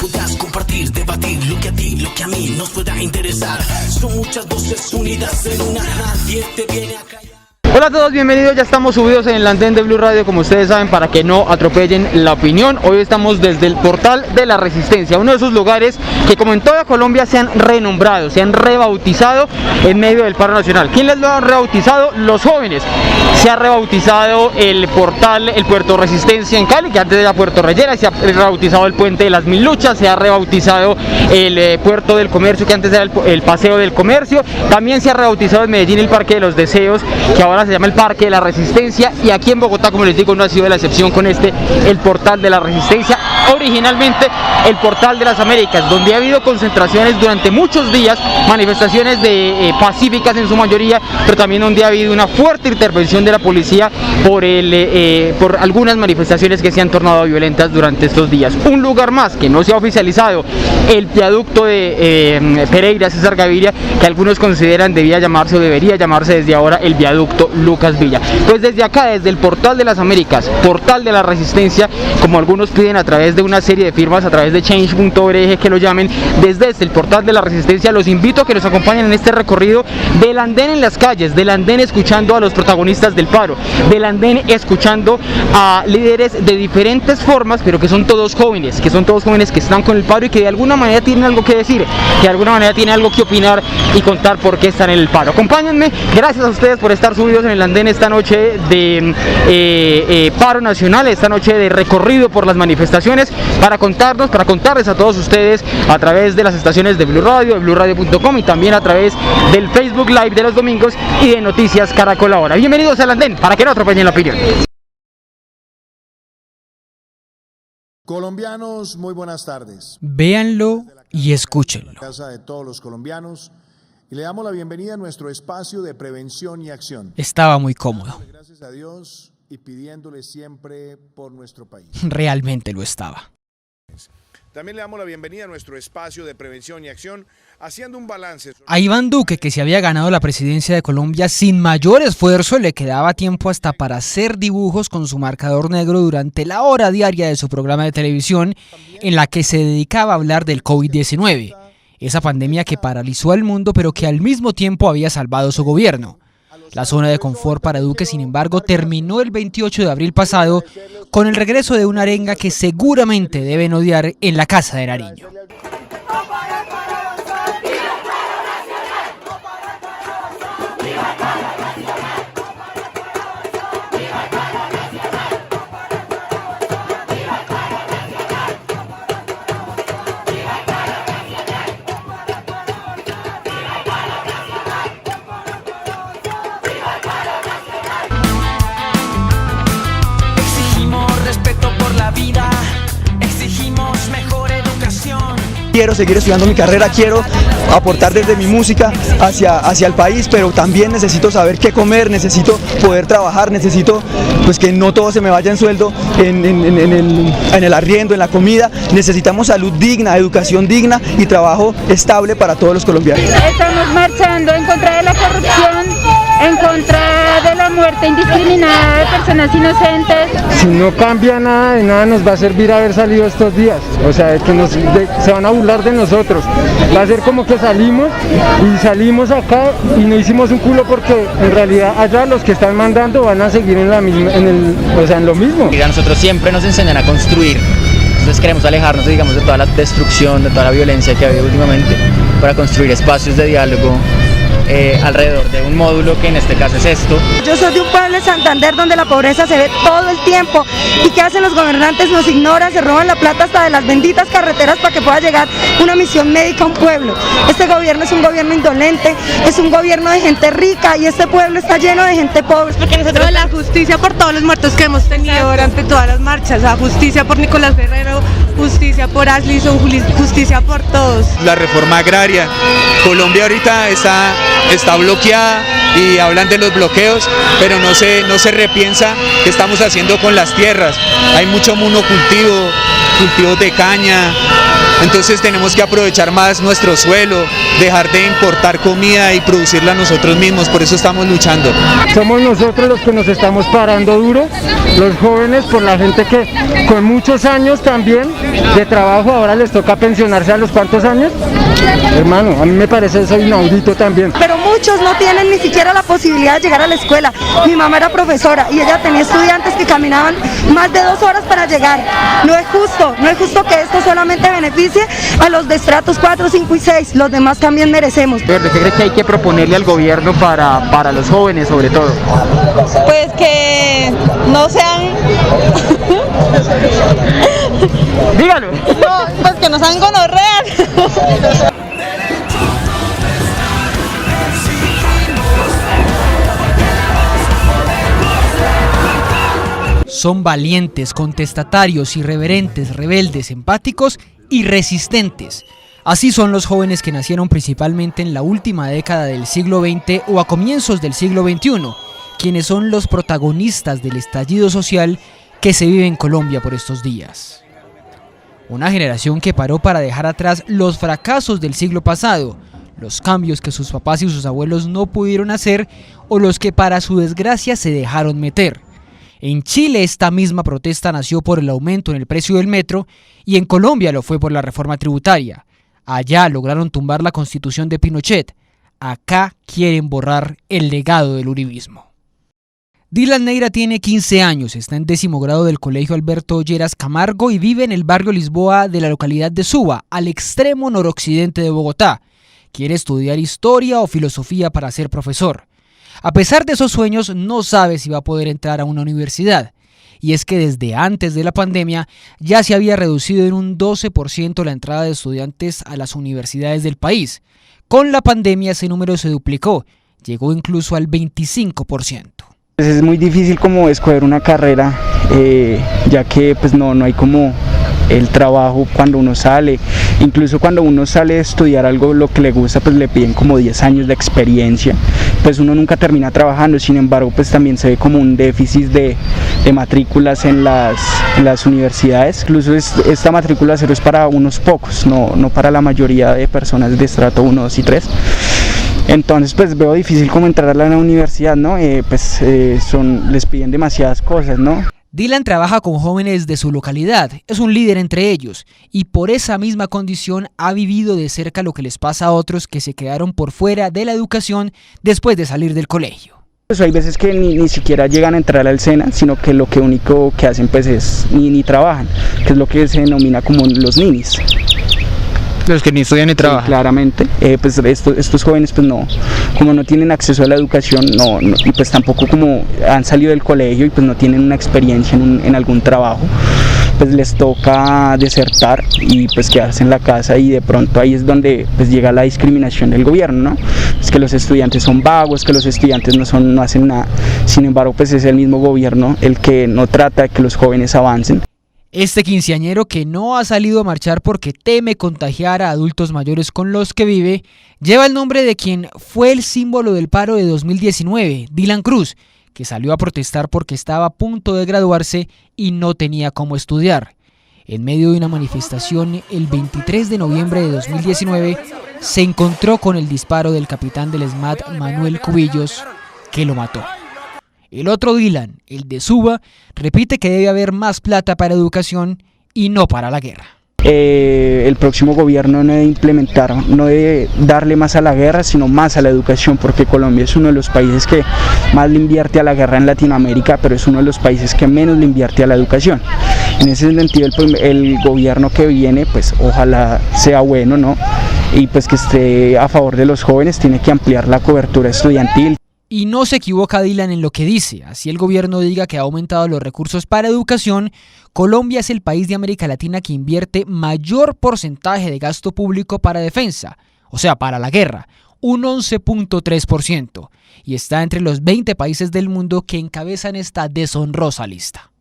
puedas compartir, debatir lo que a ti, lo que a mí nos pueda interesar. Son muchas voces unidas en una, nadie te viene a callar. Hola a todos, bienvenidos, ya estamos subidos en el andén de Blue Radio, como ustedes saben, para que no atropellen la opinión. Hoy estamos desde el Portal de la Resistencia, uno de esos lugares que, como en toda Colombia, se han renombrado, se han rebautizado en medio del paro nacional. ¿Quién les lo ha rebautizado? Los jóvenes. Se ha rebautizado el portal, el Puerto Resistencia en Cali, que antes era Puerto Reyera, se ha rebautizado el Puente de las Mil Luchas, se ha rebautizado el Puerto del Comercio, que antes era el Paseo del Comercio, también se ha rebautizado en Medellín el Parque de los Deseos, que ahora se llama el Parque de la Resistencia, y aquí en Bogotá, como les digo, no ha sido la excepción con el Portal de la Resistencia, originalmente el Portal de las Américas, donde ha habido concentraciones durante muchos días, manifestaciones pacíficas en su mayoría, pero también donde ha habido una fuerte intervención de la policía por algunas manifestaciones que se han tornado violentas durante estos días. Un lugar más que no se ha oficializado, el viaducto de Pereira César Gaviria, que algunos consideran debería llamarse desde ahora el viaducto Lucas Villa. Pues desde acá, desde el Portal de las Américas, Portal de la Resistencia, como algunos piden a través de una serie de firmas, a través de change.org, que lo llamen, desde el Portal de la Resistencia, los invito a que nos acompañen en este recorrido del andén en las calles, del andén escuchando a los protagonistas del paro, del andén escuchando a líderes de diferentes formas, pero que son todos jóvenes, que están con el paro y que de alguna manera tienen algo que decir, que de alguna manera tienen algo que opinar y contar por qué están en el paro. Acompáñenme, gracias a ustedes por estar subidos en el andén esta noche de paro nacional, esta noche de recorrido por las manifestaciones, para contarles a todos ustedes a través de las estaciones de Blue Radio, de BlueRadio.com, y también a través del Facebook Live de los domingos y de Noticias Caracol Ahora. Bienvenidos al andén, para que no atropellen la opinión. Colombianos, muy buenas tardes. Véanlo y escúchenlo. Casa de todos los colombianos, y le damos la bienvenida a nuestro espacio de prevención y acción. Estaba muy cómodo. Gracias a Dios y pidiéndole siempre por nuestro país. Realmente lo estaba. También le damos la bienvenida a nuestro espacio de prevención y acción, haciendo un balance. A Iván Duque, que se había ganado la presidencia de Colombia sin mayor esfuerzo, le quedaba tiempo hasta para hacer dibujos con su marcador negro durante la hora diaria de su programa de televisión, en la que se dedicaba a hablar del COVID-19, esa pandemia que paralizó al mundo pero que al mismo tiempo había salvado su gobierno. La zona de confort para Duque, sin embargo, terminó el 28 de abril pasado con el regreso de una arenga que seguramente deben odiar en la Casa de Nariño. Quiero seguir estudiando mi carrera, quiero aportar desde mi música hacia el país, pero también necesito saber qué comer, necesito poder trabajar, necesito pues que no todo se me vaya en sueldo, en el arriendo, en la comida. Necesitamos salud digna, educación digna y trabajo estable para todos los colombianos. Estamos marchando en contra de la corrupción, en contra de la muerte indiscriminada de personas inocentes. Si no cambia nada, de nada nos va a servir haber salido estos días, o sea, que se van a burlar de nosotros. Va a ser como que salimos acá y no hicimos un culo, porque en realidad allá los que están mandando van a seguir en lo mismo. A nosotros siempre nos enseñan a construir, entonces queremos alejarnos, digamos, de toda la destrucción, de toda la violencia que ha habido últimamente, para construir espacios de diálogo alrededor de un módulo, que en este caso es esto. Yo soy de un pueblo de Santander donde la pobreza se ve todo el tiempo. ¿Y qué hacen los gobernantes? Nos ignoran, se roban la plata hasta de las benditas carreteras para que pueda llegar una misión médica a un pueblo. Este gobierno es un gobierno indolente, es un gobierno de gente rica, y este pueblo está lleno de gente pobre. Porque nosotros la justicia por todos los muertos que hemos tenido durante todas las marchas, la justicia por Nicolás Guerrero, justicia por Ashlison, justicia por todos. La reforma agraria, Colombia ahorita está bloqueada y hablan de los bloqueos, pero no se repiensa qué estamos haciendo con las tierras. Hay mucho monocultivo, cultivos de caña, Entonces tenemos que aprovechar más nuestro suelo, dejar de importar comida y producirla nosotros mismos, por eso estamos luchando. Somos nosotros los que nos estamos parando duro, los jóvenes, por la gente que con muchos años también de trabajo ahora les toca pensionarse a los cuantos años. Hermano, a mí me parece eso inaudito también. Pero muchos no tienen ni siquiera la posibilidad de llegar a la escuela. Mi mamá era profesora y ella tenía estudiantes que caminaban más de 2 horas para llegar. No es justo que esto solamente beneficie a los de estratos 4, 5 y 6, los demás también merecemos. ¿Qué cree que hay que proponerle al gobierno para los jóvenes sobre todo? Pues que no sean... Dígalo. No, pues que no sean gonorreas. Son valientes, contestatarios, irreverentes, rebeldes, empáticos y resistentes. Así son los jóvenes que nacieron principalmente en la última década del siglo XX o a comienzos del siglo XXI, quienes son los protagonistas del estallido social que se vive en Colombia por estos días. Una generación que paró para dejar atrás los fracasos del siglo pasado, los cambios que sus papás y sus abuelos no pudieron hacer o los que para su desgracia se dejaron meter. En Chile esta misma protesta nació por el aumento en el precio del metro y en Colombia lo fue por la reforma tributaria. Allá lograron tumbar la constitución de Pinochet. Acá quieren borrar el legado del uribismo. Dylan Neira tiene 15 años, está en 10º grado del colegio Alberto Lleras Camargo y vive en el barrio Lisboa de la localidad de Suba, al extremo noroccidente de Bogotá. Quiere estudiar historia o filosofía para ser profesor. A pesar de esos sueños, no sabe si va a poder entrar a una universidad. Y es que desde antes de la pandemia ya se había reducido en un 12% la entrada de estudiantes a las universidades del país. Con la pandemia ese número se duplicó, llegó incluso al 25%. Pues es muy difícil como escoger una carrera, ya que pues no hay como el trabajo cuando uno sale. Incluso cuando uno sale a estudiar algo lo que le gusta, pues le piden como 10 años de experiencia, pues uno nunca termina trabajando. Sin embargo, pues también se ve como un déficit de matrículas en las universidades. Incluso esta matrícula cero es para unos pocos, no para la mayoría de personas de estrato 1, 2 y 3. Entonces pues veo difícil como entrar a la universidad, ¿no? Les piden demasiadas cosas, ¿no? Dylan trabaja con jóvenes de su localidad, es un líder entre ellos y por esa misma condición ha vivido de cerca lo que les pasa a otros que se quedaron por fuera de la educación después de salir del colegio. Pues hay veces que ni siquiera llegan a entrar al SENA, sino que lo único que hacen pues es ni trabajan, que es lo que se denomina como los ninis. Los que ni estudian ni trabajan. Sí, claramente, pues estos jóvenes pues como no tienen acceso a la educación, y pues tampoco como han salido del colegio y pues no tienen una experiencia en algún trabajo, pues les toca desertar y pues quedarse en la casa, y de pronto ahí es donde pues llega la discriminación del gobierno, ¿no? Es que los estudiantes son vagos, que los estudiantes no hacen nada. Sin embargo, pues es el mismo gobierno el que no trata de que los jóvenes avancen. Este quinceañero, que no ha salido a marchar porque teme contagiar a adultos mayores con los que vive, lleva el nombre de quien fue el símbolo del paro de 2019, Dylan Cruz, que salió a protestar porque estaba a punto de graduarse y no tenía cómo estudiar. En medio de una manifestación el 23 de noviembre de 2019, se encontró con el disparo del capitán del SMAT, Manuel Cubillos, que lo mató. El otro Dylan, el de Suba, repite que debe haber más plata para educación y no para la guerra. El próximo gobierno no debe darle más a la guerra, sino más a la educación, porque Colombia es uno de los países que más le invierte a la guerra en Latinoamérica, pero es uno de los países que menos le invierte a la educación. En ese sentido, el gobierno que viene, pues ojalá sea bueno, ¿no? Y pues que esté a favor de los jóvenes, tiene que ampliar la cobertura estudiantil. Y no se equivoca Dylan en lo que dice. Así el gobierno diga que ha aumentado los recursos para educación, Colombia es el país de América Latina que invierte mayor porcentaje de gasto público para defensa, o sea, para la guerra, un 11.3%, y está entre los 20 países del mundo que encabezan esta deshonrosa lista.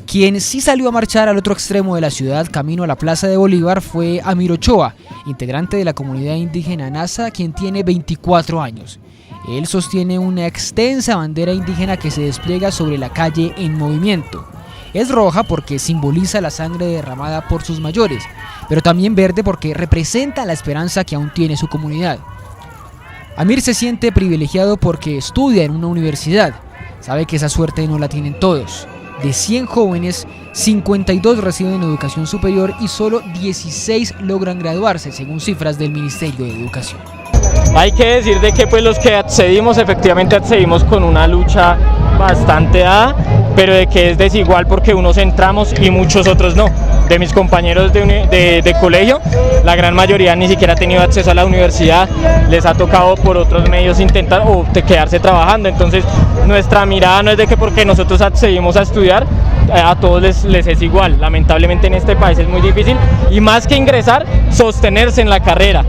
Quien sí salió a marchar al otro extremo de la ciudad, camino a la Plaza de Bolívar, fue Amir Ochoa, integrante de la comunidad indígena Nasa, quien tiene 24 años. Él sostiene una extensa bandera indígena que se despliega sobre la calle en movimiento. Es roja porque simboliza la sangre derramada por sus mayores, pero también verde porque representa la esperanza que aún tiene su comunidad. Amir se siente privilegiado porque estudia en una universidad. Sabe que esa suerte no la tienen todos. De 100 jóvenes, 52 reciben educación superior y solo 16 logran graduarse, según cifras del Ministerio de Educación. Hay que decir de que pues los que accedimos, efectivamente accedimos con una lucha bastante dada, pero de que es desigual porque unos entramos y muchos otros no. De mis compañeros de colegio, la gran mayoría ni siquiera ha tenido acceso a la universidad, les ha tocado por otros medios intentar o quedarse trabajando. Entonces nuestra mirada no es de que porque nosotros accedimos a estudiar, a todos les es igual. Lamentablemente en este país es muy difícil y más que ingresar, sostenerse en la carrera.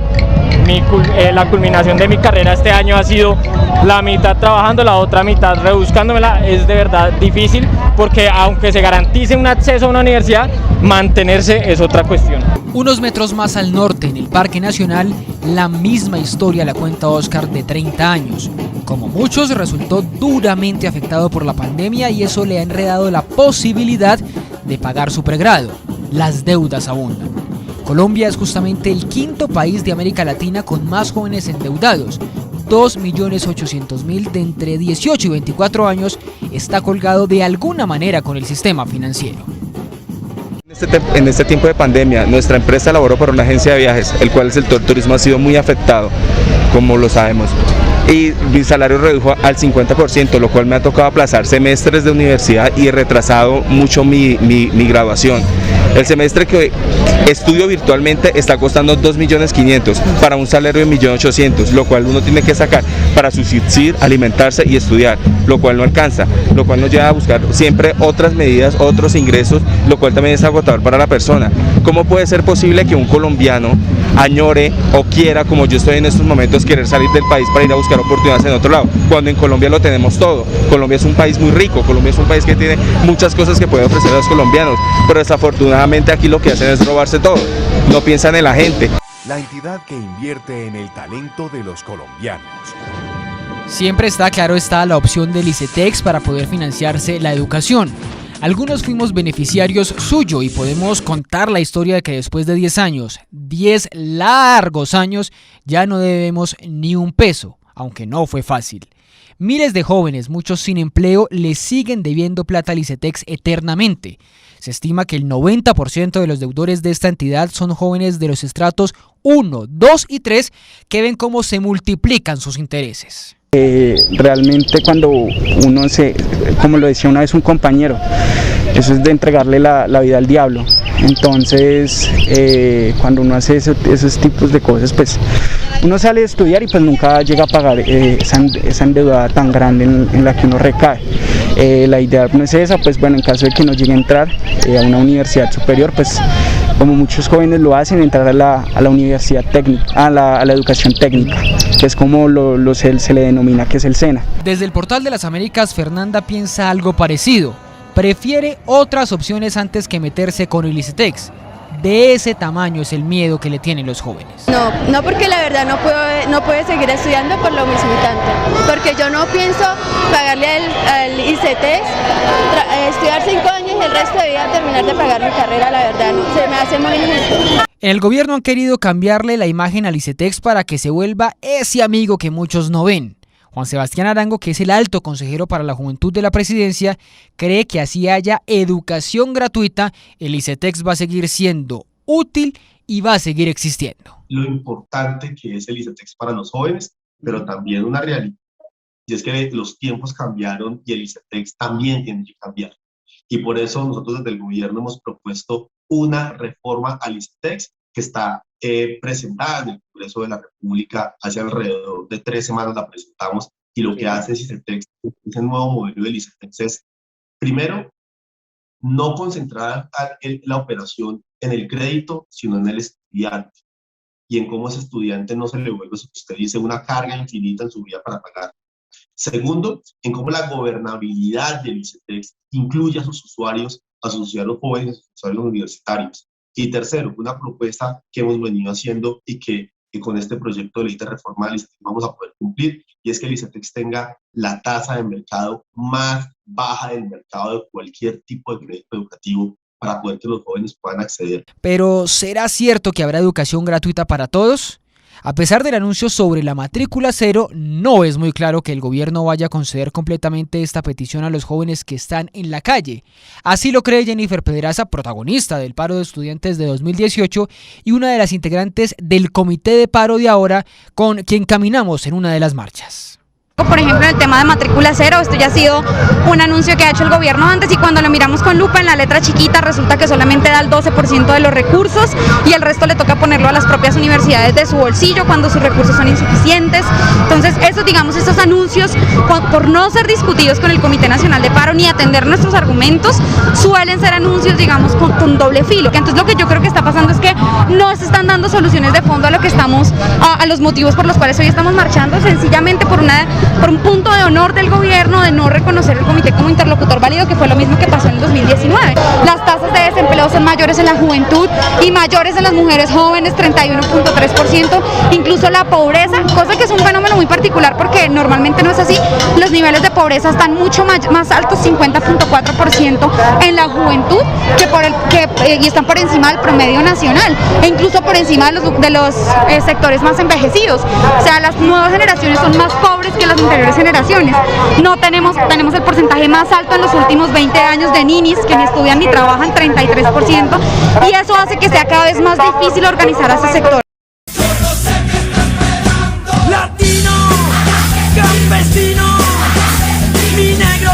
La culminación de mi carrera este año ha sido la mitad trabajando, la otra mitad rebuscándomela. Es de verdad difícil porque aunque se garantice un acceso a una universidad, mantenerse es otra cuestión. Unos metros más al norte, en el Parque Nacional, la misma historia la cuenta Oscar, de 30 años. Como muchos, resultó duramente afectado por la pandemia y eso le ha enredado la posibilidad de pagar su pregrado. Las deudas abundan. Colombia es justamente el quinto país de América Latina con más jóvenes endeudados. 2.800.000 de entre 18 y 24 años está colgado de alguna manera con el sistema financiero. En este tiempo de pandemia, nuestra empresa laboró para una agencia de viajes, el cual el sector turismo ha sido muy afectado, como lo sabemos. Y mi salario redujo al 50%, lo cual me ha tocado aplazar semestres de universidad y he retrasado mucho mi graduación. El semestre que estudio virtualmente está costando 2.500.000 para un salario de 1.800.000, lo cual uno tiene que sacar para subsistir, alimentarse y estudiar, lo cual no alcanza, lo cual nos lleva a buscar siempre otras medidas, otros ingresos, lo cual también es agotador para la persona. ¿Cómo puede ser posible que un colombiano añore o quiera, como yo estoy en estos momentos, querer salir del país para ir a buscar oportunidades en otro lado, cuando en Colombia lo tenemos todo? Colombia es un país muy rico, Colombia es un país que tiene muchas cosas que puede ofrecer a los colombianos, pero desafortunadamente aquí lo que hacen es robarse todo, no piensan en la gente. La entidad que invierte en el talento de los colombianos. Siempre está la opción del ICETEX para poder financiarse la educación. Algunos fuimos beneficiarios suyo y podemos contar la historia de que después de 10 años, 10 largos años, ya no debemos ni un peso, aunque no fue fácil. Miles de jóvenes, muchos sin empleo, le siguen debiendo plata al ICETEX eternamente. Se estima que el 90% de los deudores de esta entidad son jóvenes de los estratos 1, 2 y 3 que ven cómo se multiplican sus intereses. Realmente cuando uno como lo decía una vez un compañero, eso es de entregarle la vida al diablo. Entonces cuando uno hace esos tipos de cosas, pues uno sale a estudiar y pues nunca llega a pagar esa endeudada tan grande en la que uno recae. La idea no es esa, pues bueno, en caso de que no llegue a entrar a una universidad superior, pues como muchos jóvenes lo hacen, entrar a la universidad técnica, a la educación técnica, que es como se le denomina, que es el SENA. Desde el Portal de las Américas, Fernanda piensa algo parecido. Prefiere otras opciones antes que meterse con el ICETEX. De ese tamaño es el miedo que le tienen los jóvenes. No, porque la verdad no puedo seguir estudiando por lo mismo tanto. Porque yo no pienso pagarle al ICETEX, estudiar 5 años y el resto de vida terminar de pagar mi carrera, la verdad, se me hace muy injusto. En el gobierno han querido cambiarle la imagen al ICETEX para que se vuelva ese amigo que muchos no ven. Juan Sebastián Arango, que es el alto consejero para la juventud de la presidencia, cree que así haya educación gratuita, el ICETEX va a seguir siendo útil y va a seguir existiendo. Lo importante que es el ICETEX para los jóvenes, pero también una realidad, y es que los tiempos cambiaron y el ICETEX también tiene que cambiar. Y por eso nosotros desde el gobierno hemos propuesto una reforma al ICETEX que está presentada en el Congreso de la República. Hace alrededor de 3 semanas la presentamos y lo que hace ICETEX, ese nuevo modelo del ICETEX es, primero, no concentrar la operación en el crédito, sino en el estudiante y en cómo ese estudiante no se le vuelve, si usted dice, una carga infinita en su vida para pagar. Segundo, en cómo la gobernabilidad del ICETEX incluye a sus usuarios jóvenes, a sus usuarios universitarios. Y tercero, una propuesta que hemos venido haciendo y que con este proyecto de ley de reforma del ICETEX vamos a poder cumplir, y es que el ICETEX tenga la tasa de mercado más baja del mercado de cualquier tipo de crédito educativo para poder que los jóvenes puedan acceder. Pero ¿será cierto que habrá educación gratuita para todos? A pesar del anuncio sobre la matrícula cero, no es muy claro que el gobierno vaya a conceder completamente esta petición a los jóvenes que están en la calle. Así lo cree Jennifer Pedraza, protagonista del paro de estudiantes de 2018 y una de las integrantes del comité de paro de ahora, con quien caminamos en una de las marchas. Por ejemplo, en el tema de matrícula cero, esto ya ha sido un anuncio que ha hecho el gobierno antes y cuando lo miramos con lupa en la letra chiquita resulta que solamente da el 12% de los recursos y el resto le toca ponerlo a las propias universidades de su bolsillo cuando sus recursos son insuficientes. Entonces, estos anuncios, por no ser discutidos con el Comité Nacional de Paro ni atender nuestros argumentos, suelen ser anuncios, digamos, con doble filo. Entonces, lo que yo creo que está pasando es que no se están dando soluciones de fondo a lo que estamos, a los motivos por los cuales hoy estamos marchando, sencillamente por un punto de honor del gobierno de no reconocer el comité como interlocutor válido, que fue lo mismo que pasó en el 2019. Las tasas de desempleo son mayores en la juventud y mayores en las mujeres jóvenes, 31.3%, incluso la pobreza, cosa que es un fenómeno muy particular porque normalmente no es así, los niveles de pobreza están mucho más altos, 50.4% en la juventud, y están por encima del promedio nacional, e incluso por encima de los sectores más envejecidos. O sea, las nuevas generaciones son más pobres que las anteriores generaciones. No tenemos el porcentaje más alto en los últimos 20 años de ninis que ni estudian ni trabajan, 33%, y eso hace que sea cada vez más difícil organizar a ese sector. Latino, campesino, mi negro,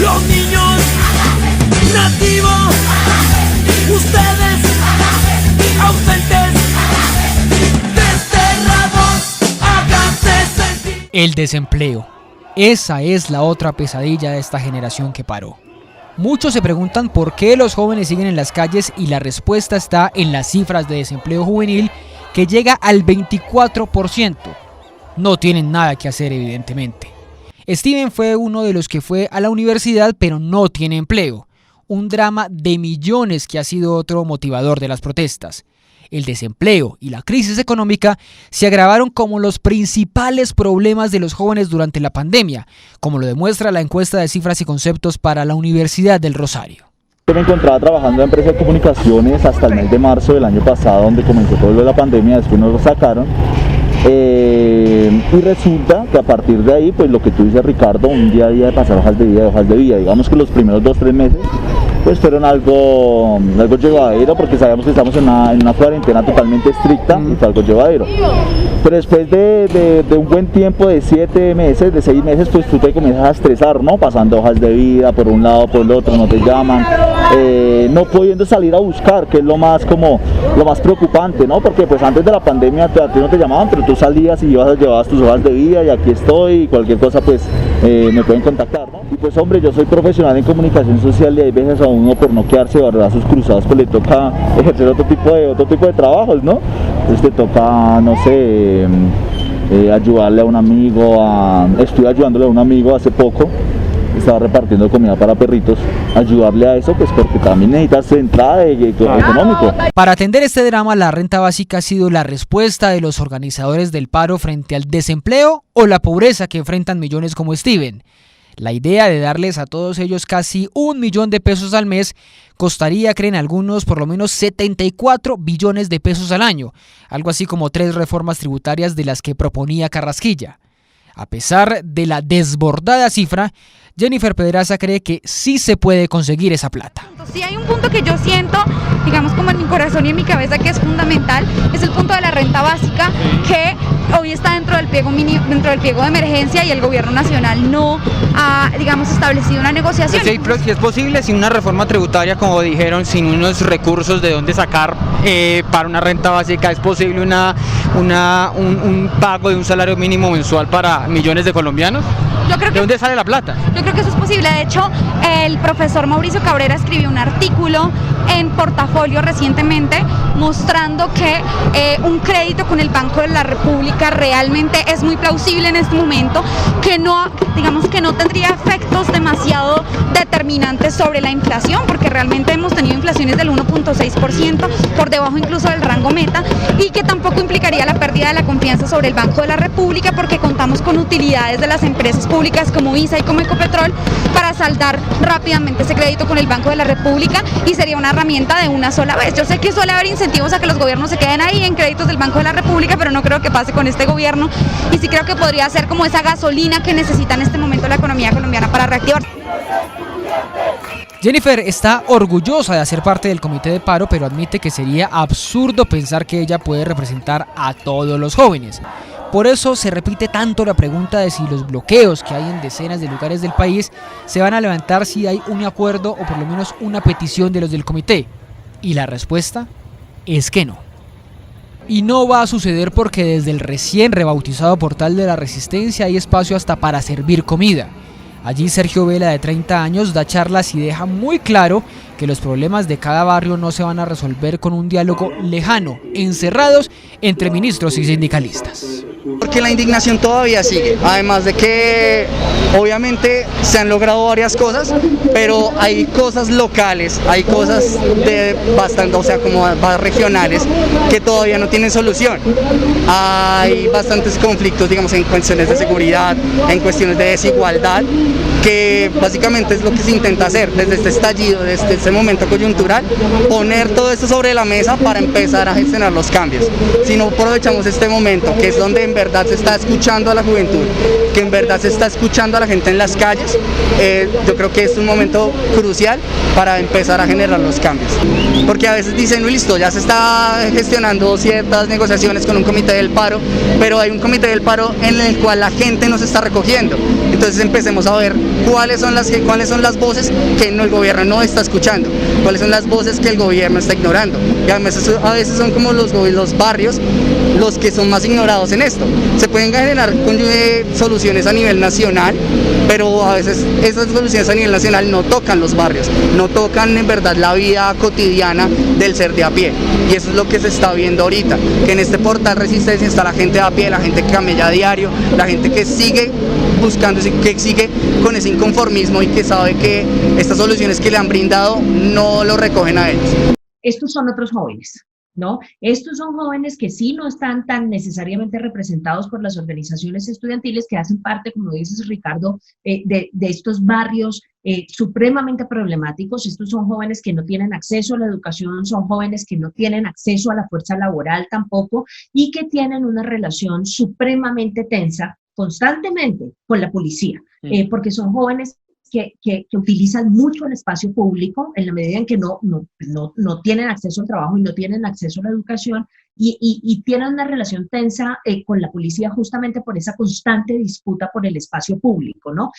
los niños, nativos, ustedes, ausentes, desterrados, háganse sentir. El desempleo. Esa es la otra pesadilla de esta generación que paró. Muchos se preguntan por qué los jóvenes siguen en las calles y la respuesta está en las cifras de desempleo juvenil que llega al 24%. No tienen nada que hacer, evidentemente. Steven fue uno de los que fue a la universidad pero no tiene empleo. Un drama de millones que ha sido otro motivador de las protestas. El desempleo y la crisis económica se agravaron como los principales problemas de los jóvenes durante la pandemia, como lo demuestra la encuesta de cifras y conceptos para la Universidad del Rosario. Yo me encontraba trabajando en empresa de comunicaciones hasta el mes de marzo del año pasado, donde comenzó todo lo de la pandemia, después nos lo sacaron. Y resulta que a partir de ahí, pues lo que tú dices, Ricardo, un día a día de pasar hojas de vida, digamos que los primeros 2-3 meses pues fueron algo llevadero, porque sabíamos que estamos en una cuarentena totalmente estricta y fue algo llevadero. Pero después de un buen tiempo de 7 meses, de 6 meses, pues tú te comienzas a estresar, ¿no? Pasando hojas de vida por un lado, por el otro, no te llaman, no pudiendo salir a buscar, que es lo más preocupante, ¿no? Porque pues antes de la pandemia a ti no te llamaban, pero tú salías y llevabas tus hojas de vida y aquí estoy, y cualquier cosa pues me pueden contactar, ¿no? Y pues hombre, yo soy profesional en comunicación social y hay veces a uno por no quedarse de brazos cruzados pues le toca ejercer otro tipo de trabajos, ¿no? Entonces te toca, no sé, ayudarle a un amigo, estoy ayudándole a un amigo hace poco, estaba repartiendo comida para perritos, ayudarle a eso pues porque también necesitas entrada económico. Para atender este drama, la renta básica ha sido la respuesta de los organizadores del paro frente al desempleo o la pobreza que enfrentan millones como Steven. La idea de darles a todos ellos casi 1 millón de pesos al mes costaría, creen algunos, por lo menos 74 billones de pesos al año, algo así como 3 reformas tributarias de las que proponía Carrasquilla. A pesar de la desbordada cifra, Jennifer Pedraza cree que sí se puede conseguir esa plata. Sí hay un punto que yo siento, digamos como en mi corazón y en mi cabeza, que es fundamental, es el punto de la renta básica, que hoy está dentro del pliego de emergencia y el gobierno nacional no ha, digamos, establecido una negociación. Sí, pero si es posible, sin una reforma tributaria, como dijeron, sin unos recursos de dónde sacar para una renta básica, ¿es posible un pago de un salario mínimo mensual para millones de colombianos? ¿De dónde sale la plata? Yo creo que eso es posible. De hecho, el profesor Mauricio Cabrera escribió un artículo en Portafolio recientemente mostrando que un crédito con el Banco de la República realmente es muy plausible en este momento, que no, digamos que no tendría efectos demasiado determinantes sobre la inflación, porque realmente hemos tenido inflaciones del 1.6%, por debajo incluso del rango meta, y que tampoco implicaría la pérdida de la confianza sobre el Banco de la República, porque contamos con utilidades de las empresas públicas como Visa y como Ecopetrol para saldar rápidamente ese crédito con el Banco de la República, y sería una herramienta de una sola vez. Yo sé que suele haber incentivos a que los gobiernos se queden ahí en créditos del Banco de la República, pero no creo que pase con este gobierno, y sí creo que podría ser como esa gasolina que necesita en este momento la economía colombiana para reactivar. Jennifer está orgullosa de hacer parte del comité de paro, pero admite que sería absurdo pensar que ella puede representar a todos los jóvenes. Por eso se repite tanto la pregunta de si los bloqueos que hay en decenas de lugares del país se van a levantar si hay un acuerdo o por lo menos una petición de los del comité. Y la respuesta es que no. Y no va a suceder porque desde el recién rebautizado Portal de la Resistencia hay espacio hasta para servir comida. Allí Sergio Vela, de 30 años, da charlas y deja muy claro que los problemas de cada barrio no se van a resolver con un diálogo lejano, encerrados entre ministros y sindicalistas. Porque la indignación todavía sigue, además de que obviamente se han logrado varias cosas, pero hay cosas locales, hay cosas de bastante, o sea, como más regionales, que todavía no tienen solución. Hay bastantes conflictos, digamos, en cuestiones de seguridad, en cuestiones de desigualdad, que básicamente es lo que se intenta hacer desde este estallido, desde este momento coyuntural, poner todo esto sobre la mesa para empezar a gestionar los cambios. Si no aprovechamos este momento, que es donde en verdad se está escuchando a la juventud, que en verdad se está escuchando a la gente en las calles, yo creo que es un momento crucial para empezar a generar los cambios. Porque a veces dicen, listo, ya se está gestionando ciertas negociaciones con un comité del paro, pero hay un comité del paro en el cual la gente no se está recogiendo. Entonces empecemos a ver cuáles son las voces que el gobierno no está escuchando, cuáles son las voces que el gobierno está ignorando. Y además a veces son como los barrios los que son más ignorados en esto. Se pueden generar soluciones a nivel nacional, pero a veces esas soluciones a nivel nacional no tocan los barrios, no tocan en verdad la vida cotidiana del ser de a pie. Y eso es lo que se está viendo ahorita, que en este portal Resistencia está la gente de a pie, la gente que camella a diario, la gente que sigue buscando, que sigue con ese inconformismo y que sabe que estas soluciones que le han brindado no lo recogen a ellos. Estos son otros jóvenes, ¿no? Estos son jóvenes que sí no están tan necesariamente representados por las organizaciones estudiantiles, que hacen parte, como dices, Ricardo, de estos barrios supremamente problemáticos. Estos son jóvenes que no tienen acceso a la educación, son jóvenes que no tienen acceso a la fuerza laboral tampoco, y que tienen una relación supremamente tensa constantemente con la policía, porque son jóvenes que utilizan mucho el espacio público en la medida en que no tienen acceso al trabajo y no tienen acceso a la educación, y tienen una relación tensa con la policía justamente por esa constante disputa por el espacio público, ¿no?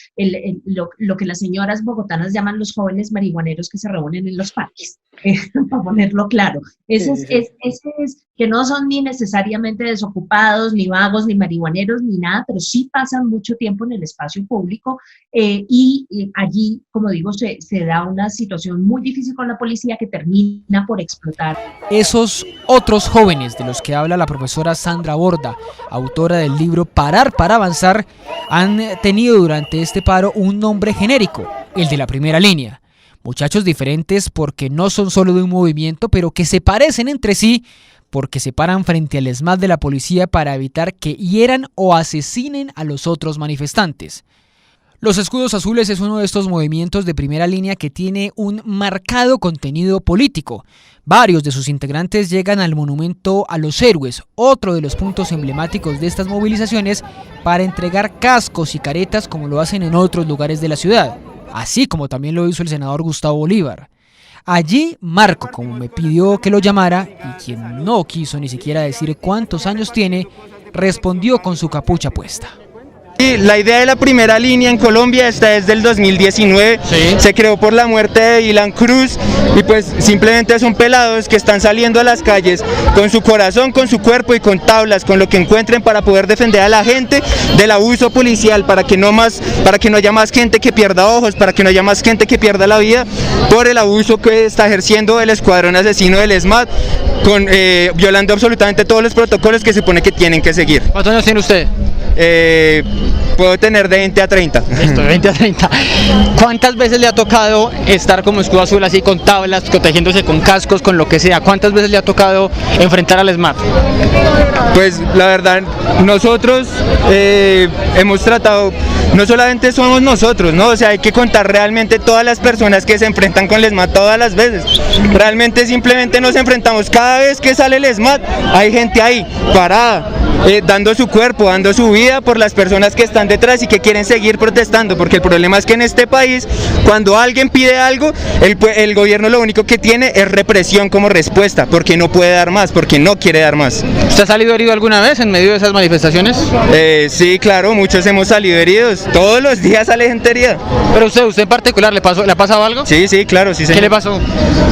Lo que las señoras bogotanas llaman los jóvenes marihuaneros que se reúnen en los parques, para ponerlo claro. Ese es que no son ni necesariamente desocupados, ni vagos, ni marihuaneros, ni nada, pero sí pasan mucho tiempo en el espacio público, y allí, como digo, se da una situación muy difícil con la policía que termina por explotar. Esos otros jóvenes de los que habla la profesora Sandra Borda, autora del libro Parar para Avanzar, han tenido durante este paro un nombre genérico, el de la primera línea. Muchachos diferentes porque no son solo de un movimiento, pero que se parecen entre sí porque se paran frente al ESMAD de la policía para evitar que hieran o asesinen a los otros manifestantes. Los Escudos Azules es uno de estos movimientos de primera línea que tiene un marcado contenido político. Varios de sus integrantes llegan al Monumento a los Héroes, otro de los puntos emblemáticos de estas movilizaciones, para entregar cascos y caretas como lo hacen en otros lugares de la ciudad, así como también lo hizo el senador Gustavo Bolívar. Allí Marco, como me pidió que lo llamara, y quien no quiso ni siquiera decir cuántos años tiene, respondió con su capucha puesta. Sí, la idea de la primera línea en Colombia está desde el 2019, se creó por la muerte de Dylan Cruz y pues simplemente son pelados que están saliendo a las calles con su corazón, con su cuerpo y con tablas, con lo que encuentren para poder defender a la gente del abuso policial, para que no haya más gente que pierda ojos, para que no haya más gente que pierda la vida por el abuso que está ejerciendo el escuadrón asesino del ESMAD, violando absolutamente todos los protocolos que se supone que tienen que seguir. ¿Cuántos años tiene usted? Puedo tener de 20 a 30. Listo, de 20 a 30. ¿Cuántas veces le ha tocado estar como Escudo Azul así con tablas, protegiéndose con cascos, con lo que sea? ¿Cuántas veces le ha tocado enfrentar al ESMAD? Pues la verdad, nosotros hemos tratado, no solamente somos nosotros, ¿no? O sea, hay que contar realmente todas las personas que se enfrentan con el ESMAD todas las veces. Realmente simplemente nos enfrentamos cada vez que sale el ESMAD, hay gente ahí parada, dando su cuerpo, dando su vida por las personas que están detrás y que quieren seguir protestando, porque el problema es que en este país, cuando alguien pide algo, el gobierno lo único que tiene es represión como respuesta, porque no puede dar más, porque no quiere dar más. ¿Usted ha salido herido alguna vez en medio de esas manifestaciones? Sí, claro, muchos hemos salido heridos, todos los días sale gente herida. Pero usted en particular, ¿le ha pasado algo? Sí, claro, sí. ¿Qué le pasó?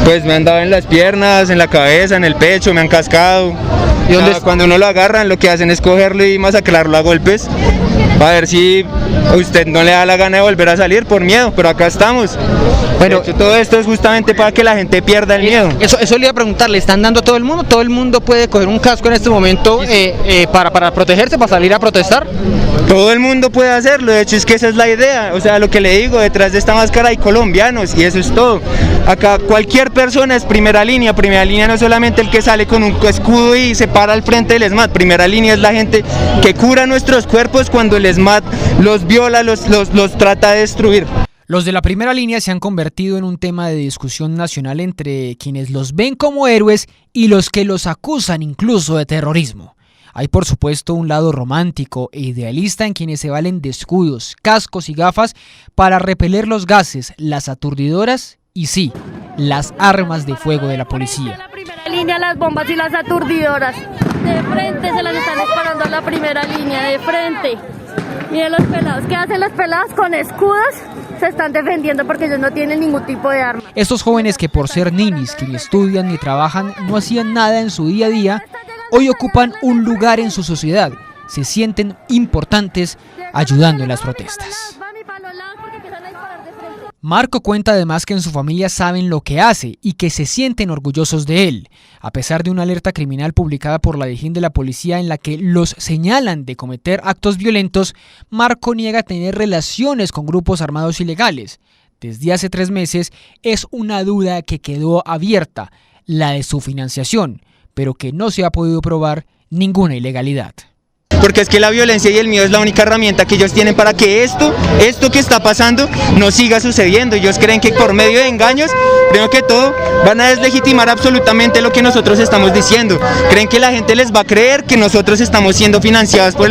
Pues me han dado en las piernas, en la cabeza, en el pecho, me han cascado. ¿Y cuando uno lo agarran, lo que hacen es cogerlo y masacrarlo a golpes, a ver si usted no le da la gana de volver a salir por miedo, pero acá estamos. Bueno, de hecho, todo esto es justamente para que la gente pierda el miedo. Eso le iba a preguntar, ¿le están dando a todo el mundo? ¿Todo el mundo puede coger un casco en este momento para protegerse, para salir a protestar? Todo el mundo puede hacerlo, de hecho es que esa es la idea, o sea, lo que le digo, detrás de esta máscara hay colombianos y eso es todo. Acá cualquier persona es primera línea no es solamente el que sale con un escudo y se para al frente del ESMAD, primera línea es la gente que cura nuestros cuerpos cuando el ESMAD los viola, los trata de destruir. Los de la primera línea se han convertido en un tema de discusión nacional entre quienes los ven como héroes y los que los acusan incluso de terrorismo. Hay por supuesto un lado romántico e idealista en quienes se valen de escudos, cascos y gafas para repeler los gases, las aturdidoras y sí, las armas de fuego de la policía. La primera línea, las bombas y las aturdidoras. De frente se las están disparando a la primera línea, de frente. Miren los pelados, ¿qué hacen los pelados con escudos? Se están defendiendo porque ellos no tienen ningún tipo de arma. Estos jóvenes que por ser ninis, que ni estudian ni trabajan, no hacían nada en su día a día, hoy ocupan un lugar en su sociedad, se sienten importantes ayudando en las protestas. Marco cuenta además que en su familia saben lo que hace y que se sienten orgullosos de él. A pesar de una alerta criminal publicada por la Dijín de la policía en la que los señalan de cometer actos violentos, Marco niega tener relaciones con grupos armados ilegales. Desde hace 3 meses es una duda que quedó abierta, la de su financiación, pero que no se ha podido probar ninguna ilegalidad. Porque es que la violencia y el miedo es la única herramienta que ellos tienen para que esto que está pasando no siga sucediendo. Ellos creen que por medio de engaños, primero que todo, van a deslegitimar absolutamente lo que nosotros estamos diciendo. Creen que la gente les va a creer que nosotros estamos siendo financiados por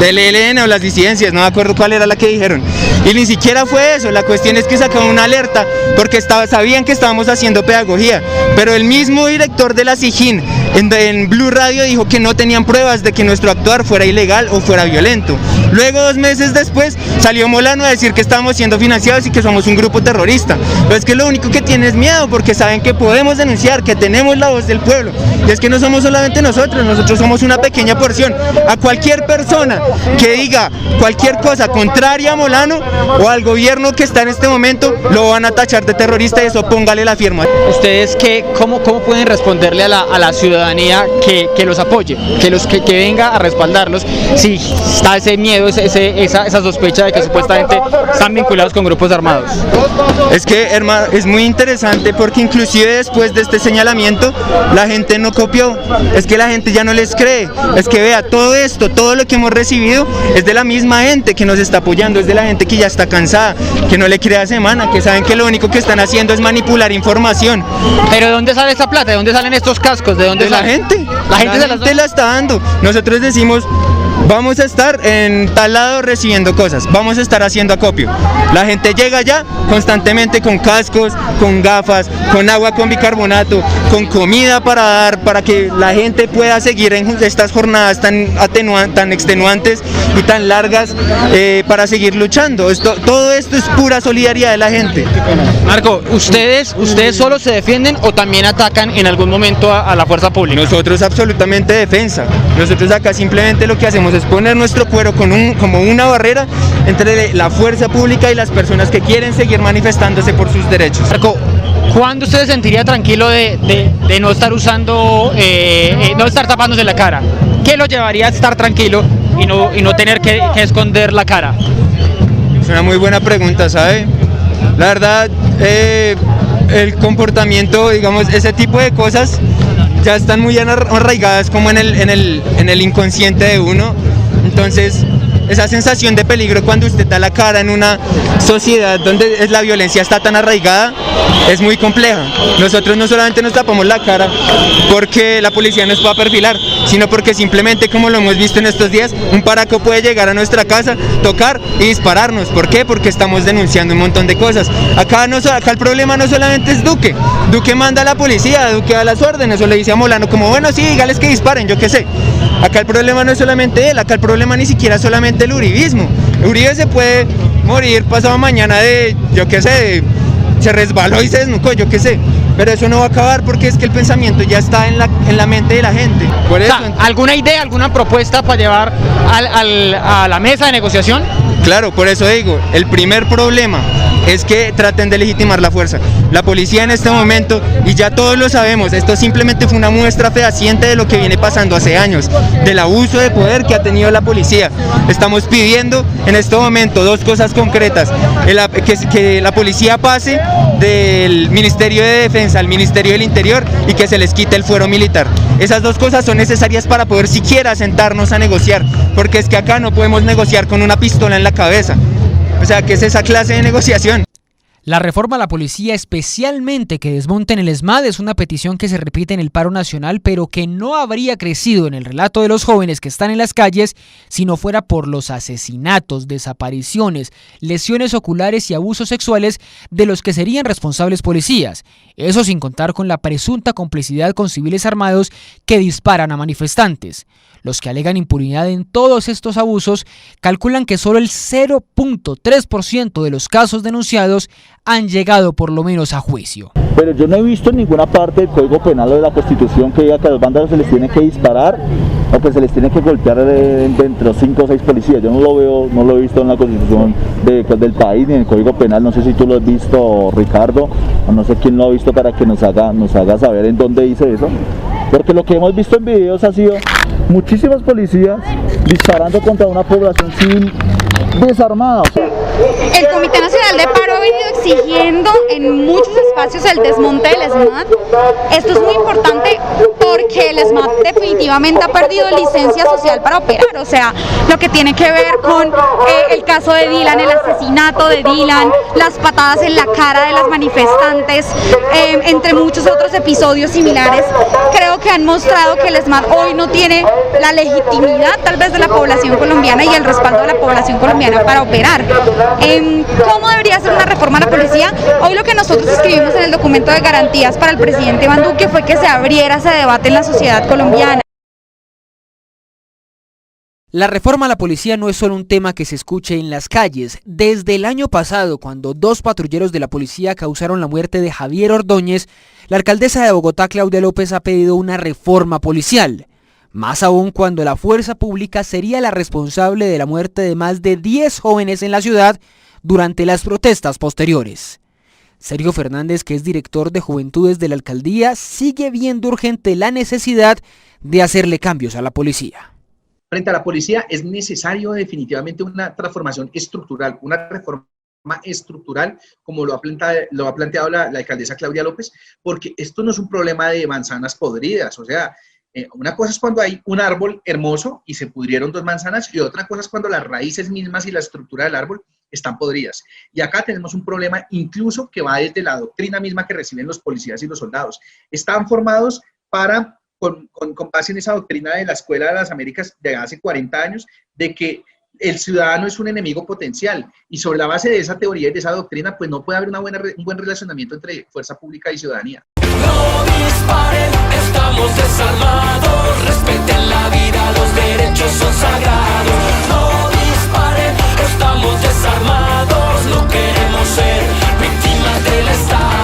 el ELN o las disidencias, no me acuerdo cuál era la que dijeron. Y ni siquiera fue eso, la cuestión es que sacaron una alerta porque sabían que estábamos haciendo pedagogía, pero el mismo director de la Dijín en Blue Radio dijo que no tenían pruebas de que nuestro actuar fuera ilegal o fuera violento. Luego 2 meses después salió Molano a decir que estábamos siendo financiados y que somos un grupo terrorista. Pero es que lo único que tiene es miedo porque saben que podemos denunciar, que tenemos la voz del pueblo. Y es que no somos solamente nosotros somos una pequeña porción. A cualquier persona que diga cualquier cosa contraria a Molano o al gobierno que está en este momento, lo van a tachar de terrorista y eso póngale la firma. ¿Ustedes cómo pueden responderle a la ciudadanía que los apoye, que venga a respaldarlos si está ese miedo, esa sospecha de que supuestamente están vinculados con grupos armados? Es que, hermano, es muy interesante porque inclusive después de este señalamiento la gente no copió, es que la gente ya no les cree, es que vea, todo lo que hemos recibido es de la misma gente que nos está apoyando, es de la gente que ya está cansada, que no le cree a Semana, que saben que lo único que están haciendo es manipular información. ¿Pero de dónde sale esa plata? ¿De dónde salen estos cascos? ¿De dónde sale? La gente la está dando. Nosotros decimos, vamos a estar en tal lado recibiendo cosas, vamos a estar haciendo acopio. La gente llega allá constantemente con cascos, con gafas, con agua con bicarbonato, con comida para dar, para que la gente pueda seguir en estas jornadas tan extenuantes y tan largas, para seguir luchando. Todo esto es pura solidaridad de la gente. Marco, ¿ustedes solo se defienden o también atacan en algún momento a la fuerza pública? Nosotros absolutamente defensa. Nosotros acá simplemente lo que hacemos es poner nuestro cuero como una barrera entre la fuerza pública y las personas que quieren seguir manifestándose por sus derechos. Marco, ¿cuándo usted se sentiría tranquilo de no estar usando, no estar tapándose la cara? ¿Qué lo llevaría a estar tranquilo y no tener que esconder la cara? Es una muy buena pregunta, ¿sabe? La verdad, el comportamiento, digamos, ese tipo de cosas ya están muy arraigadas como en el inconsciente de uno. Entonces, esa sensación de peligro cuando usted da la cara en una sociedad donde la violencia está tan arraigada es muy compleja. Nosotros no solamente nos tapamos la cara porque la policía nos pueda perfilar, sino porque simplemente, como lo hemos visto en estos días, un paraco puede llegar a nuestra casa, tocar y dispararnos. ¿Por qué? Porque estamos denunciando un montón de cosas. Acá el problema no solamente es Duque. Duque manda a la policía, Duque da las órdenes o le dice a Molano como, bueno, sí, dígales que disparen, yo qué sé. Acá el problema no es solamente él, acá el problema ni siquiera es solamente el uribismo. Uribe se puede morir pasado mañana yo qué sé, se resbaló y se desnucó, yo qué sé. Pero eso no va a acabar porque es que el pensamiento ya está en la mente de la gente. Por eso, ¿alguna idea, alguna propuesta para llevar a la mesa de negociación? Claro, por eso digo, el primer problema es que traten de legitimar la fuerza. La policía en este momento, y ya todos lo sabemos, esto simplemente fue una muestra fehaciente de lo que viene pasando hace años, del abuso de poder que ha tenido la policía. Estamos pidiendo en este momento dos cosas concretas: que la policía pase del Ministerio de Defensa al Ministerio del Interior y que se les quite el fuero militar. Esas dos cosas son necesarias para poder siquiera sentarnos a negociar, porque es que acá no podemos negociar con una pistola en la cabeza. O sea, ¿qué es esa clase de negociación? La reforma a la policía, especialmente que desmonten el ESMAD, es una petición que se repite en el paro nacional, pero que no habría crecido en el relato de los jóvenes que están en las calles si no fuera por los asesinatos, desapariciones, lesiones oculares y abusos sexuales de los que serían responsables policías. Eso sin contar con la presunta complicidad con civiles armados que disparan a manifestantes. Los que alegan impunidad en todos estos abusos calculan que solo el 0.3% de los casos denunciados han llegado por lo menos a juicio. Pero yo no he visto en ninguna parte del Código Penal o de la Constitución que diga que a los vándalos se les tiene que disparar o que se les tiene que golpear entre los 5 o 6 policías. Yo no lo veo, no lo he visto en la Constitución del país ni en el Código Penal. No sé si tú lo has visto, Ricardo, o no sé quién lo ha visto para que nos haga saber en dónde dice eso. Porque lo que hemos visto en videos ha sido muchísimos policías disparando contra una población civil desarmada. El Comité Nacional de Paro ha venido exigiendo en muchos espacios el desmonte del ESMAD. Esto es muy importante porque el ESMAD definitivamente ha perdido licencia social para operar, o sea, lo que tiene que ver con el caso de Dylan, el asesinato de Dylan, las patadas en la cara de las manifestantes, entre muchos otros episodios similares. Creo que han mostrado que el ESMAD hoy no tiene la legitimidad tal vez de la población colombiana y el respaldo de la población colombiana para operar. ¿Cómo debería ser una reforma a la policía? Hoy lo que nosotros escribimos en el documento de garantías para el presidente Iván Duque fue que se abriera ese debate en la sociedad colombiana. La reforma a la policía no es solo un tema que se escuche en las calles. Desde el año pasado, cuando 2 patrulleros de la policía causaron la muerte de Javier Ordóñez, la alcaldesa de Bogotá, Claudia López, ha pedido una reforma policial. Más aún cuando la fuerza pública sería la responsable de la muerte de más de 10 jóvenes en la ciudad durante las protestas posteriores. Sergio Fernández, que es director de Juventudes de la alcaldía, sigue viendo urgente la necesidad de hacerle cambios a la policía. Frente a la policía es necesario definitivamente una transformación estructural, una reforma estructural, como lo ha planteado la alcaldesa Claudia López, porque esto no es un problema de manzanas podridas, o sea, una cosa es cuando hay un árbol hermoso y se pudrieron 2 manzanas y otra cosa es cuando las raíces mismas y la estructura del árbol están podridas. Y acá tenemos un problema incluso que va desde la doctrina misma que reciben los policías y los soldados. Están formados con base en esa doctrina de la Escuela de las Américas de hace 40 años, de que el ciudadano es un enemigo potencial y sobre la base de esa teoría y de esa doctrina, pues no puede haber un buen relacionamiento entre fuerza pública y ciudadanía. No disparen, estamos desarmados, respeten la vida, los derechos son sagrados. No disparen, estamos desarmados, no queremos ser víctimas del Estado.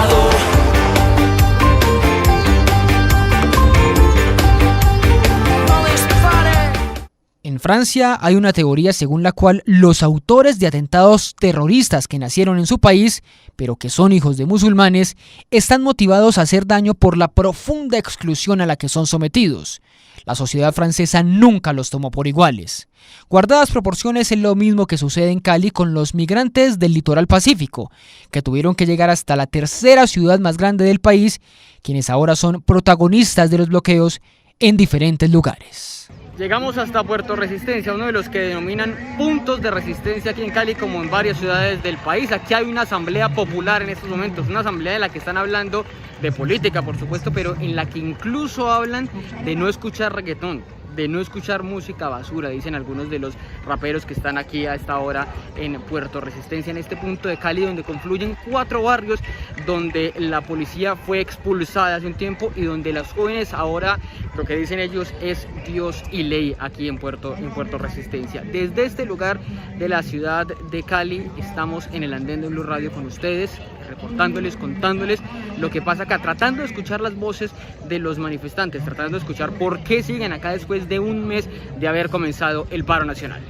En Francia hay una teoría según la cual los autores de atentados terroristas que nacieron en su país, pero que son hijos de musulmanes, están motivados a hacer daño por la profunda exclusión a la que son sometidos. La sociedad francesa nunca los tomó por iguales. Guardadas proporciones es lo mismo que sucede en Cali con los migrantes del litoral pacífico, que tuvieron que llegar hasta la tercera ciudad más grande del país, quienes ahora son protagonistas de los bloqueos en diferentes lugares. Llegamos hasta Puerto Resistencia, uno de los que denominan puntos de resistencia aquí en Cali, como en varias ciudades del país. Aquí hay una asamblea popular en estos momentos, una asamblea en la que están hablando de política, por supuesto, pero en la que incluso hablan de no escuchar reggaetón, de no escuchar música basura, dicen algunos de los raperos que están aquí a esta hora en Puerto Resistencia, en este punto de Cali donde confluyen 4 barrios, donde la policía fue expulsada hace un tiempo y donde los jóvenes ahora, lo que dicen ellos, es Dios y ley aquí en Puerto Resistencia. Desde este lugar de la ciudad de Cali estamos en el andén de Blue Radio con ustedes, reportándoles, contándoles lo que pasa acá, tratando de escuchar las voces de los manifestantes, tratando de escuchar por qué siguen acá después de un mes de haber comenzado el paro nacional.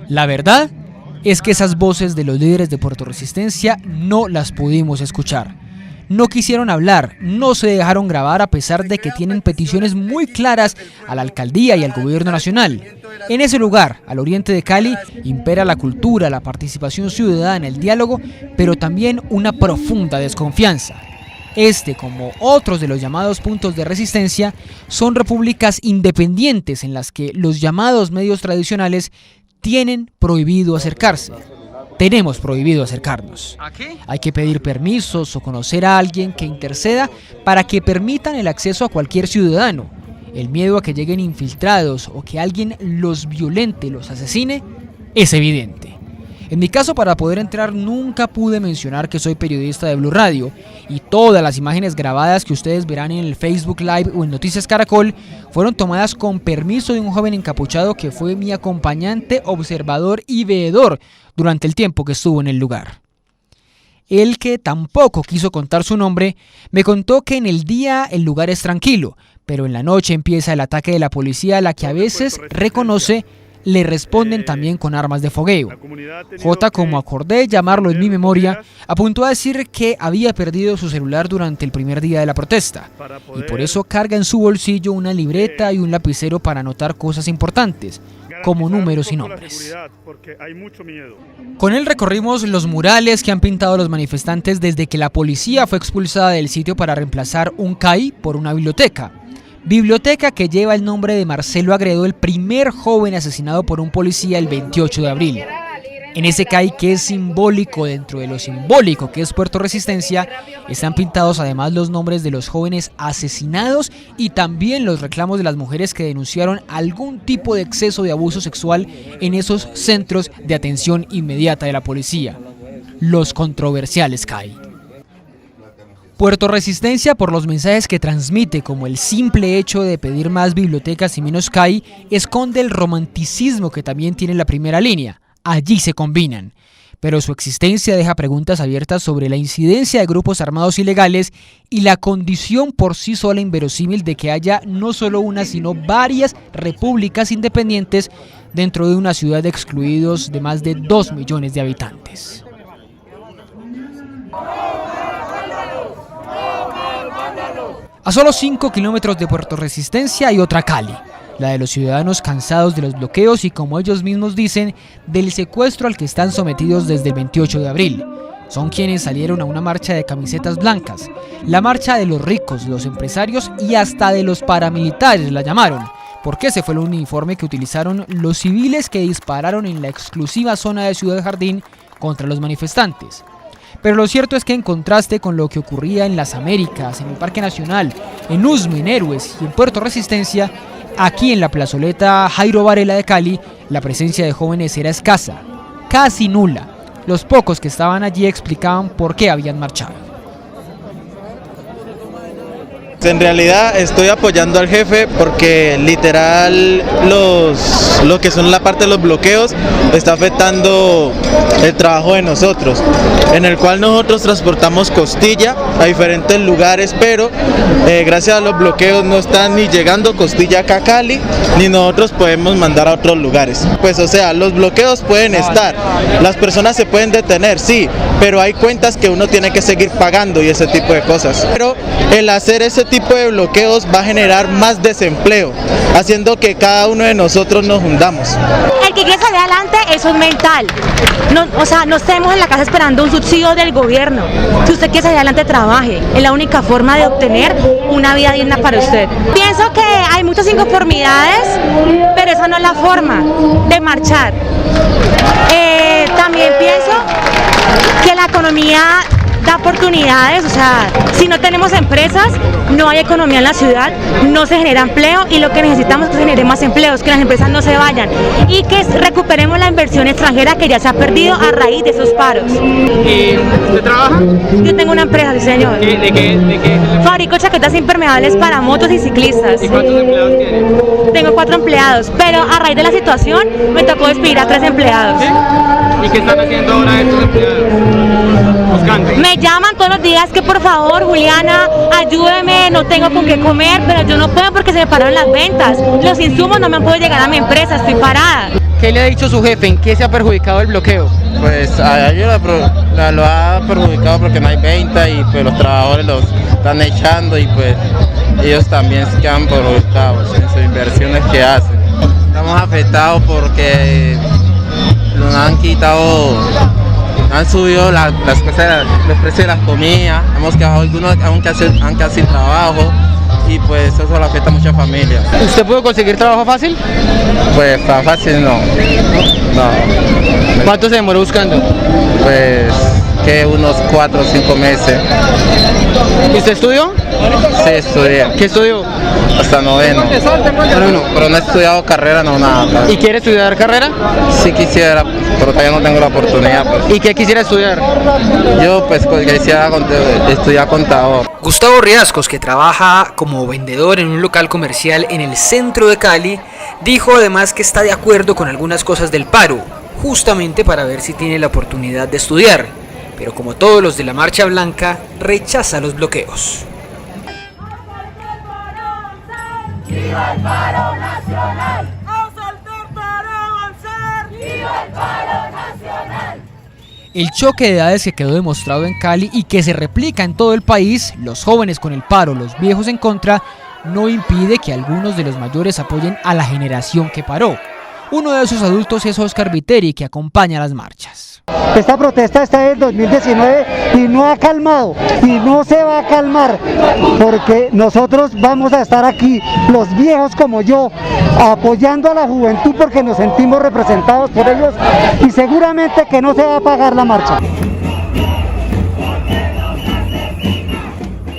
La verdad es que esas voces de los líderes de Puerto Resistencia no las pudimos escuchar. No quisieron hablar, no se dejaron grabar a pesar de que tienen peticiones muy claras a la alcaldía y al gobierno nacional. En ese lugar, al oriente de Cali, impera la cultura, la participación ciudadana, el diálogo, pero también una profunda desconfianza. Este, como otros de los llamados puntos de resistencia, son repúblicas independientes en las que los llamados medios tradicionales tienen prohibido acercarse. Tenemos prohibido acercarnos. Hay que pedir permisos o conocer a alguien que interceda para que permitan el acceso a cualquier ciudadano. El miedo a que lleguen infiltrados o que alguien los violente, los asesine, es evidente. En mi caso, para poder entrar nunca pude mencionar que soy periodista de Blue Radio, y todas las imágenes grabadas que ustedes verán en el Facebook Live o en Noticias Caracol fueron tomadas con permiso de un joven encapuchado que fue mi acompañante, observador y veedor durante el tiempo que estuvo en el lugar. Él, que tampoco quiso contar su nombre, me contó que en el día el lugar es tranquilo, pero en la noche empieza el ataque de la policía, a la que a veces reconoce le responden también con armas de fogueo. J, como acordé llamarlo en mi memoria, apuntó a decir que había perdido su celular durante el primer día de la protesta y por eso carga en su bolsillo una libreta y un lapicero para anotar cosas importantes, como números y nombres. Con él recorrimos los murales que han pintado los manifestantes desde que la policía fue expulsada del sitio para reemplazar un CAI por una biblioteca. Biblioteca que lleva el nombre de Marcelo Agredo, el primer joven asesinado por un policía el 28 de abril. En ese CAI, que es simbólico dentro de lo simbólico que es Puerto Resistencia, están pintados además los nombres de los jóvenes asesinados y también los reclamos de las mujeres que denunciaron algún tipo de exceso de abuso sexual en esos centros de atención inmediata de la policía, los controversiales CAI. Puerto Resistencia, por los mensajes que transmite, como el simple hecho de pedir más bibliotecas y menos CAI, esconde el romanticismo que también tiene la primera línea. Allí se combinan. Pero su existencia deja preguntas abiertas sobre la incidencia de grupos armados ilegales y la condición por sí sola inverosímil de que haya no solo una, sino varias repúblicas independientes dentro de una ciudad de excluidos de más de 2 millones de habitantes. A solo 5 kilómetros de Puerto Resistencia hay otra Cali, la de los ciudadanos cansados de los bloqueos y, como ellos mismos dicen, del secuestro al que están sometidos desde el 28 de abril. Son quienes salieron a una marcha de camisetas blancas, la marcha de los ricos, los empresarios y hasta de los paramilitares la llamaron, porque ese fue el uniforme que utilizaron los civiles que dispararon en la exclusiva zona de Ciudad Jardín contra los manifestantes. Pero lo cierto es que, en contraste con lo que ocurría en las Américas, en el Parque Nacional, en Usme, en Héroes y en Puerto Resistencia, Aquí en la plazoleta Jairo Varela de Cali, la presencia de jóvenes era escasa, casi nula. Los pocos que estaban allí explicaban por qué habían marchado. En realidad estoy apoyando al jefe porque literal lo que son la parte de los bloqueos está afectando el trabajo de nosotros, en el cual nosotros transportamos costilla a diferentes lugares, pero gracias a los bloqueos no están ni llegando costilla acá a Cali, ni nosotros podemos mandar a otros lugares. Pues o sea, los bloqueos pueden estar, las personas se pueden detener, sí, pero hay cuentas que uno tiene que seguir pagando y ese tipo de cosas. Pero el hacer ese tipo de bloqueos va a generar más desempleo, haciendo que cada uno de nosotros nos hundamos. El que quiere salir adelante, eso es mental. No, o sea, no estemos en la casa esperando un subsidio del gobierno. Si usted quiere salir adelante, trabaje. Es la única forma de obtener una vida digna para usted. Pienso que hay muchas inconformidades, pero esa no es la forma de marchar. También pienso que la economía da oportunidades, o sea, si no tenemos empresas, no hay economía en la ciudad, no se genera empleo y lo que necesitamos es que se genere más empleos, que las empresas no se vayan y que recuperemos la inversión extranjera que ya se ha perdido a raíz de esos paros. ¿Usted trabaja? Yo tengo una empresa, sí señor. ¿De qué? Fabrico chaquetas impermeables para motos y ciclistas. ¿Y cuántos empleados tiene? Tengo 4 empleados, pero a raíz de la situación me tocó despedir a 3 empleados. ¿Sí? ¿Y qué están haciendo ahora estos empleados? Buscando. Me llaman todos los días que por favor, Juliana, ayúdeme, no tengo con qué comer, pero yo no puedo porque se me pararon las ventas. Los insumos no me han podido llegar a mi empresa, estoy parada. ¿Qué le ha dicho su jefe? ¿En qué se ha perjudicado el bloqueo? Pues a ellos lo ha perjudicado porque no hay venta y pues los trabajadores los están echando y pues ellos también se quedan perjudicados en sus inversiones que hacen. Estamos afectados porque nos han quitado, han subido las cosas, los precios de las comidas, hemos quedado algunos han casi trabajo y pues eso le afecta a muchas familias. ¿Usted pudo conseguir trabajo fácil? Pues fácil no. ¿Cuánto se demoró buscando? Pues que unos 4 o 5 meses. ¿Y usted estudió? Sí, estudié. ¿Qué estudió? Hasta noveno. Pero no he estudiado carrera, no nada. ¿Y quiere estudiar carrera? Sí quisiera, pero todavía no tengo la oportunidad. Pues. ¿Y qué quisiera estudiar? Yo pues quisiera estudiar contador. Gustavo Riascos, que trabaja como vendedor en un local comercial en el centro de Cali, dijo además que está de acuerdo con algunas cosas del paro, justamente para ver si tiene la oportunidad de estudiar, pero como todos los de la Marcha Blanca, rechaza los bloqueos. ¡Viva el paro nacional! ¡A saltar para avanzar! ¡Viva el paro nacional! El choque de edades que quedó demostrado en Cali y que se replica en todo el país, los jóvenes con el paro, los viejos en contra, no impide que algunos de los mayores apoyen a la generación que paró. Uno de esos adultos es Oscar Viteri, que acompaña las marchas. Esta protesta está en 2019 y no ha calmado y no se va a calmar porque nosotros vamos a estar aquí, los viejos como yo, apoyando a la juventud porque nos sentimos representados por ellos y seguramente que no se va a pagar la marcha.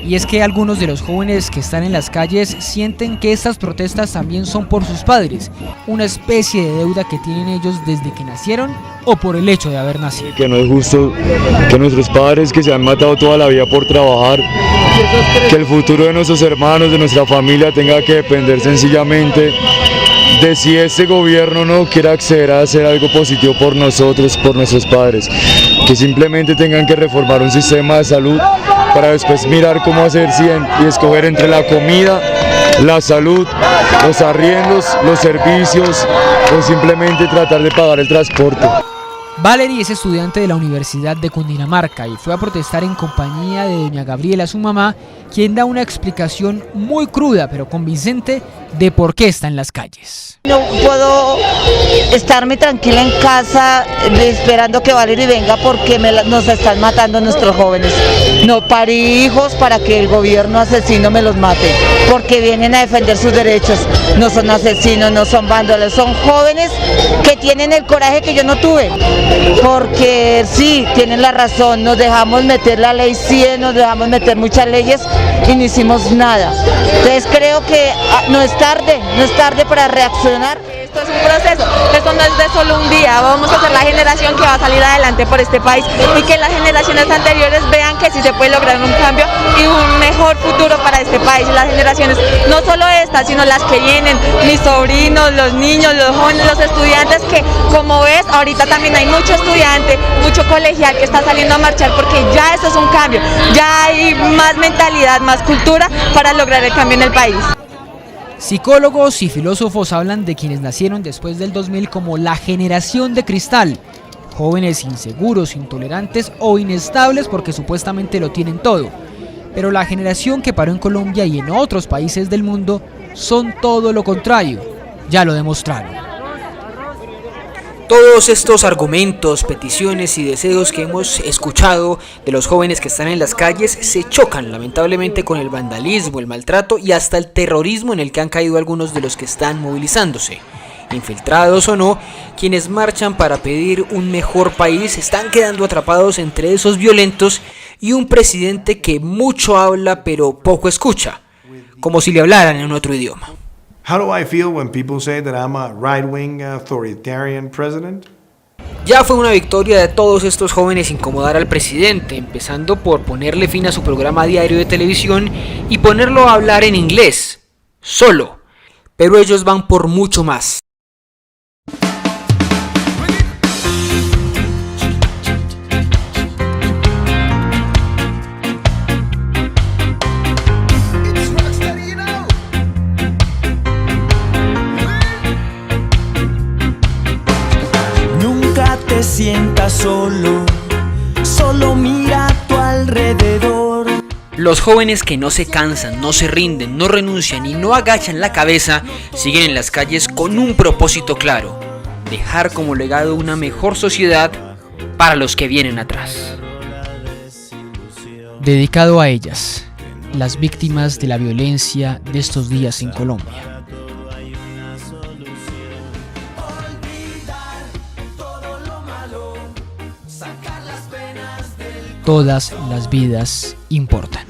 Y es que algunos de los jóvenes que están en las calles sienten que estas protestas también son por sus padres, una especie de deuda que tienen ellos desde que nacieron o por el hecho de haber nacido. Que no es justo que nuestros padres que se han matado toda la vida por trabajar, que el futuro de nuestros hermanos, de nuestra familia tenga que depender sencillamente de si este gobierno no quiere acceder a hacer algo positivo por nosotros, por nuestros padres, que simplemente tengan que reformar un sistema de salud para después mirar cómo hacer y escoger entre la comida, la salud, los arriendos, los servicios o simplemente tratar de pagar el transporte. Valerie es estudiante de la Universidad de Cundinamarca y fue a protestar en compañía de doña Gabriela, su mamá, quien da una explicación muy cruda pero convincente de por qué está en las calles. No puedo estarme tranquila en casa esperando que Valerie venga porque nos están matando nuestros jóvenes. No parí hijos para que el gobierno asesino me los mate, porque vienen a defender sus derechos. No son asesinos, no son vándalos, son jóvenes que tienen el coraje que yo no tuve. Porque sí, tienen la razón, nos dejamos meter la ley 100, nos dejamos meter muchas leyes y no hicimos nada. Entonces creo que no es tarde para reaccionar. Esto es un proceso, esto no es de solo un día, vamos a ser la generación que va a salir adelante por este país y que las generaciones anteriores vean que sí se puede lograr un cambio y un mejor futuro para este país. Las generaciones, no solo estas, sino las que vienen, mis sobrinos, los niños, los jóvenes, los estudiantes, que como ves, ahorita también hay mucho estudiante, mucho colegial que está saliendo a marchar porque ya eso es un cambio, ya hay más mentalidad, más cultura para lograr el cambio en el país. Psicólogos y filósofos hablan de quienes nacieron después del 2000 como la generación de cristal, jóvenes inseguros, intolerantes o inestables porque supuestamente lo tienen todo. Pero la generación que paró en Colombia y en otros países del mundo son todo lo contrario, ya lo demostraron. Todos estos argumentos, peticiones y deseos que hemos escuchado de los jóvenes que están en las calles se chocan lamentablemente con el vandalismo, el maltrato y hasta el terrorismo en el que han caído algunos de los que están movilizándose. Infiltrados o no, quienes marchan para pedir un mejor país están quedando atrapados entre esos violentos y un presidente que mucho habla pero poco escucha, como si le hablaran en otro idioma. How do I feel when people say that I'm a right-wing authoritarian president? Ya fue una victoria de todos estos jóvenes incomodar al presidente, empezando por ponerle fin a su programa diario de televisión y ponerlo a hablar en inglés, solo. Pero ellos van por mucho más. Sientas solo mira a tu alrededor. Los jóvenes que no se cansan, no se rinden, no renuncian y no agachan la cabeza siguen en las calles con un propósito claro: dejar como legado una mejor sociedad para los que vienen atrás. Dedicado a ellas, las víctimas de la violencia de estos días en Colombia. Todas las vidas importan.